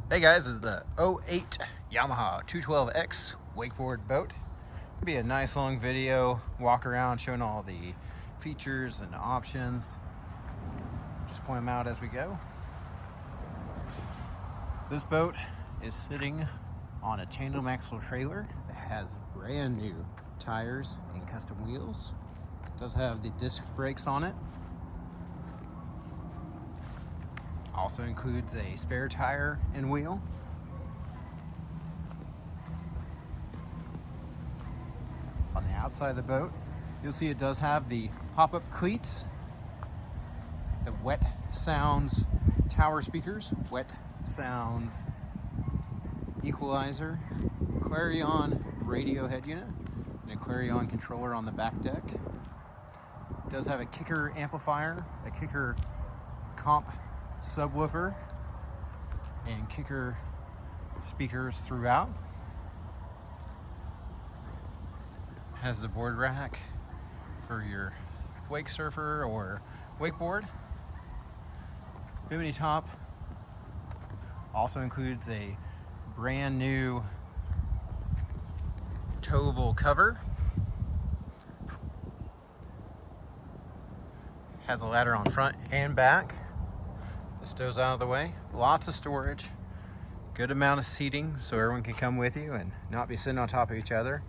Hey guys, this is the 08 Yamaha 212X wakeboard boat. It'll be a nice long video, walk around showing all the features and options. Just point them out as we go. This boat is sitting on a tandem axle trailer that has brand new tires and custom wheels. It does have the disc brakes on it. Also includes a spare tire and wheel. On the outside of the boat, you'll see it does have the pop-up cleats, the Wet Sounds tower speakers, Wet Sounds Equalizer, Clarion radio head unit, and a Clarion controller on the back deck. It does have a kicker amplifier, a kicker comp subwoofer, and kicker speakers throughout. Has the board rack for your wake surfer or wakeboard. Bimini top also includes a brand new towable cover. Has a ladder on front and back. The stove's out of the way. Lots of storage. Good amount of seating so everyone can come with you and not be sitting on top of each other.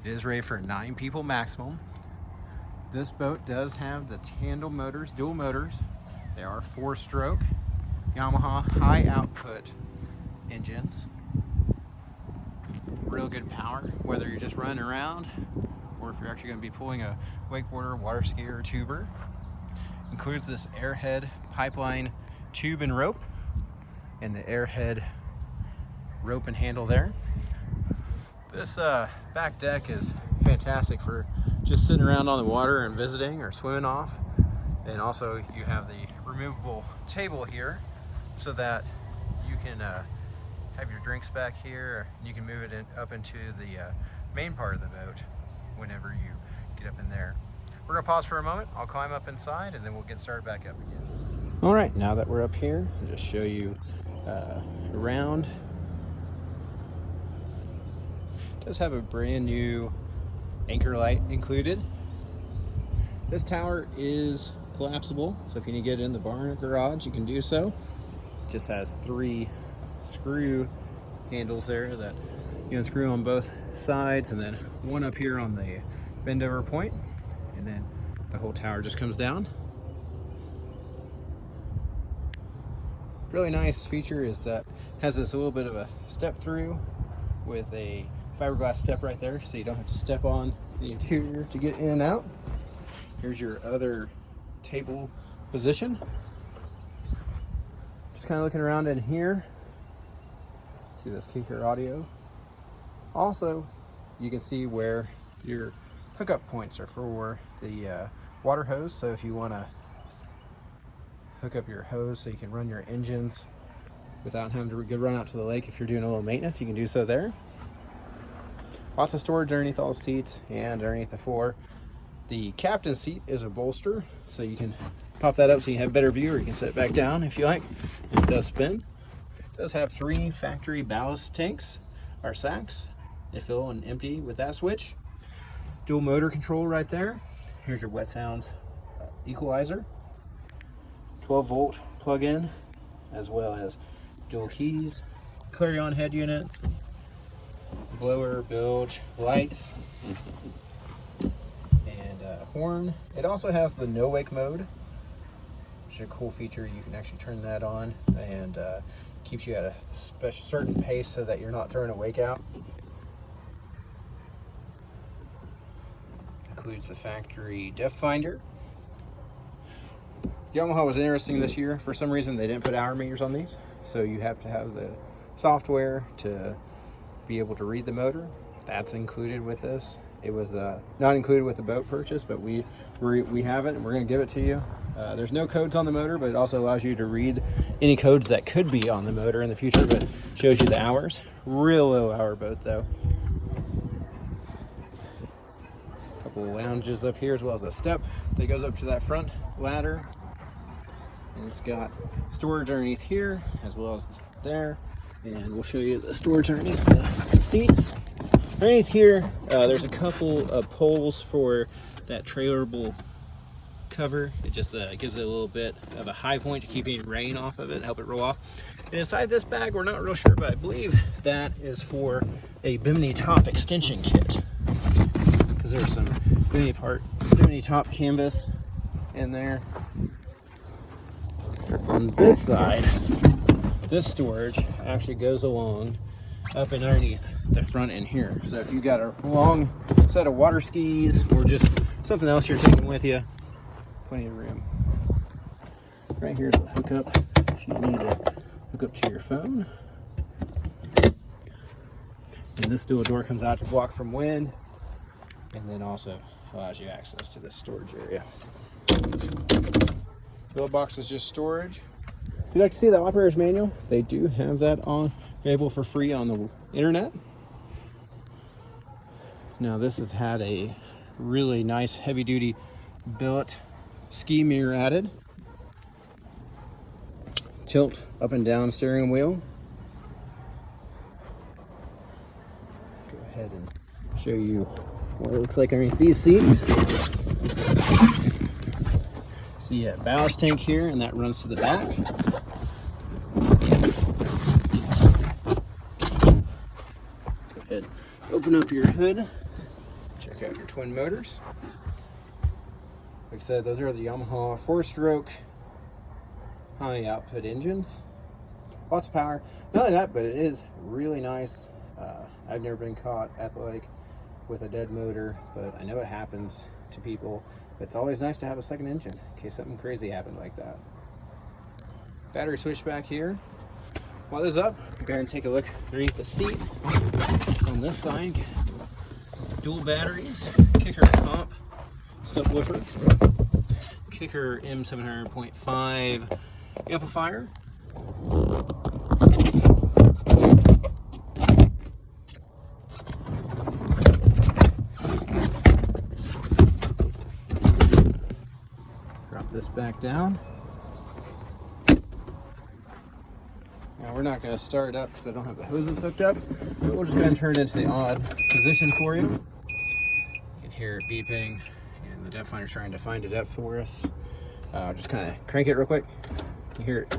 It is rated for 9 people maximum. This boat does have the tandem motors, dual motors. They are 4-stroke Yamaha high output engines. Real good power, whether you're just running around or if you're actually going to be pulling a wakeboarder, water skier, or tuber. Includes this airhead pipeline tube and rope, and the airhead rope and handle there. This back deck is fantastic for just sitting around on the water and visiting or swimming off. And also you have the removable table here so that you can have your drinks back here, and you can move it up into the main part of the boat whenever you get up in there. We're gonna pause for a moment. I'll climb up inside and then we'll get started back up again. All right, now that we're up here, I'll just show you around. It does have a brand new anchor light included. This tower is collapsible, so if you need to get it in the barn or garage, you can do so. It just has 3 screw handles there that you can screw on both sides, and then one up here on the bend over point, and then the whole tower just comes down. Really nice feature is that it has this little bit of a step through with a fiberglass step right there, so you don't have to step on the interior to get in and out. Here's your other table position. Just kind of looking around in here. See this kicker audio. Also, you can see where your hookup points are for the water hose. So if you want to hook up your hose so you can run your engines without having to run out to the lake, if you're doing a little maintenance, you can do so there. Lots of storage underneath all the seats and underneath the floor. The captain's seat is a bolster, so you can pop that up so you have a better view, or you can set it back down if you like. It does spin. It does have 3 factory ballast tanks, or sacks. They fill and empty with that switch. Dual motor control right there. Here's your Wet Sounds Equalizer. 12-volt plug-in, as well as dual keys, Clarion head unit, blower, bilge, lights, and horn. It also has the no wake mode, which is a cool feature. You can actually turn that on, and keeps you at a certain pace so that you're not throwing a wake out. Includes the factory depth finder. Yamaha was interesting this year. For some reason, they didn't put hour meters on these, so you have to have the software to be able to read the motor. That's included with this. It was not included with the boat purchase, but we have it, and we're going to give it to you. There's no codes on the motor, but it also allows you to read any codes that could be on the motor in the future, but shows you the hours. Real low hour boat though. Couple of lounges up here, as well as a step that goes up to that front ladder. And it's got storage underneath here as well as there, And we'll show you the storage underneath the seats. Underneath here, there's a couple of poles for that trailerable cover. It just gives it a little bit of a high point to keep any rain off of it, help it roll off. And inside this bag, we're not real sure, but I believe that is for a bimini top extension kit, because there's some bimini top canvas in there. On this side, this storage actually goes along up and underneath the front end here. So if you got a long set of water skis or just something else you're taking with you, plenty of room. Right here's the hookup if you need to hook up to your phone. And this dual door comes out to block from wind, and then also allows you access to this storage area. Glove box is just storage. If you'd like to see the operator's manual, they do have that available for free on the internet. Now this has had a really nice heavy-duty billet ski mirror added. Tilt up and down steering wheel. Go ahead and show you what it looks like underneath these seats. See a ballast tank here, and that runs to the back. Go ahead, open up your hood. Check out your twin motors. Like I said, those are the Yamaha 4-stroke high output engines. Lots of power. Not only that, but it is really nice. I've never been caught at the lake with a dead motor, but I know it happens to people. But it's always nice to have a second engine in case something crazy happened like that. Battery switch back here. While this is up, go ahead and take a look underneath the seat. On this side, dual batteries, kicker comp, subwoofer, kicker M700.5 amplifier. Drop this back down. Now we're not going to start it up because I don't have the hoses hooked up, but we'll just go ahead and turn it into the odd position for you. You can hear it beeping, and the depth finder's trying to find a depth for us. Just kind of crank it real quick. You hear it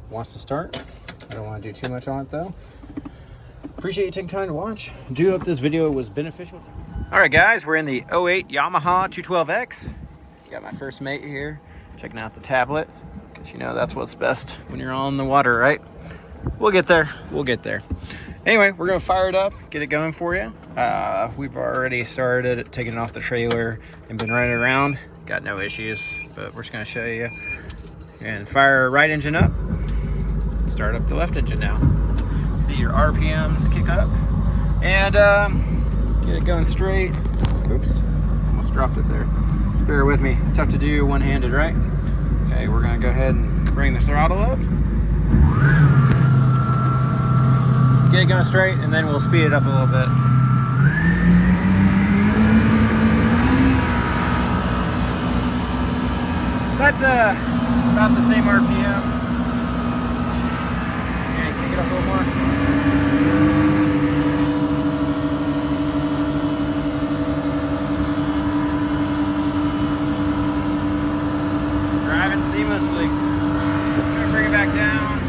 wants to start. I don't want to do too much on it though. Appreciate you taking time to watch. Do hope this video was beneficial. All right, guys, we're in the 08 Yamaha 212X. Got my first mate here, checking out the tablet, because you know that's what's best when you're on the water, right? We'll get there. We'll get there. Anyway, we're gonna fire it up, get it going for you. We've already started taking it off the trailer and been running around. Got no issues, but we're just gonna show you. And fire right engine up. Start up the left engine now. See your RPMs kick up, and get it going straight. Oops, almost dropped it there. Bear with me. Tough to do one-handed, right? Okay, we're gonna go ahead and bring the throttle up. Get it going straight, and then we'll speed it up a little bit. That's about the same RPM. Okay, kick it up a little more. Driving seamlessly. I'm gonna bring it back down.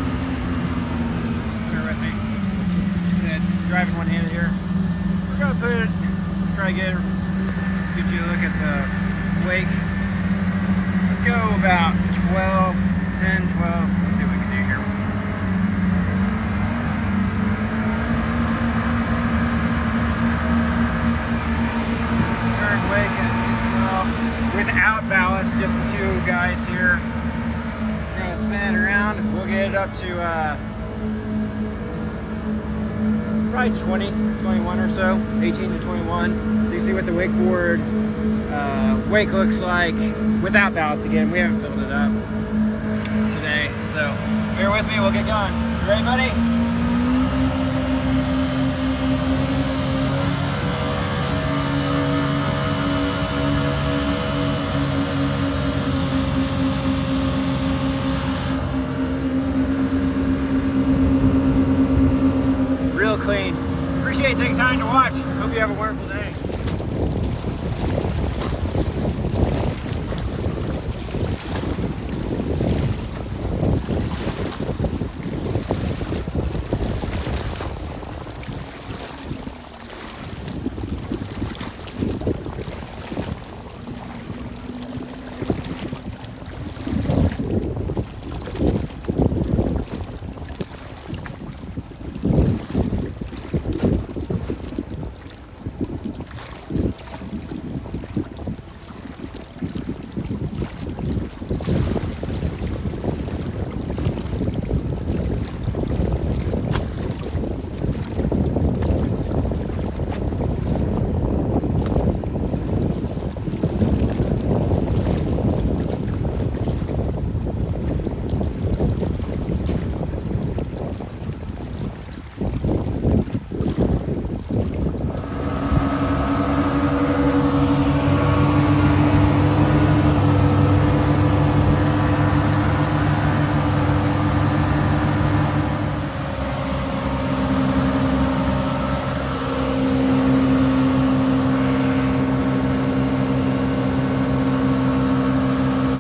Bear with me. Driving one-handed here. We're gonna put it, try to get you a look at the wake. Let's go about 12, 10, 12. Let's see what we can do here. Current wake at 12. Without ballast, just the two guys here. We're gonna spin it around. We'll get it up to probably 20, 21 or so, 18 to 21. You see what the wakeboard wake looks like without ballast. Again, we haven't filled it up today, so bear with me, we'll get going. You ready, buddy? appreciate taking time to watch. Hope you have a wonderful day.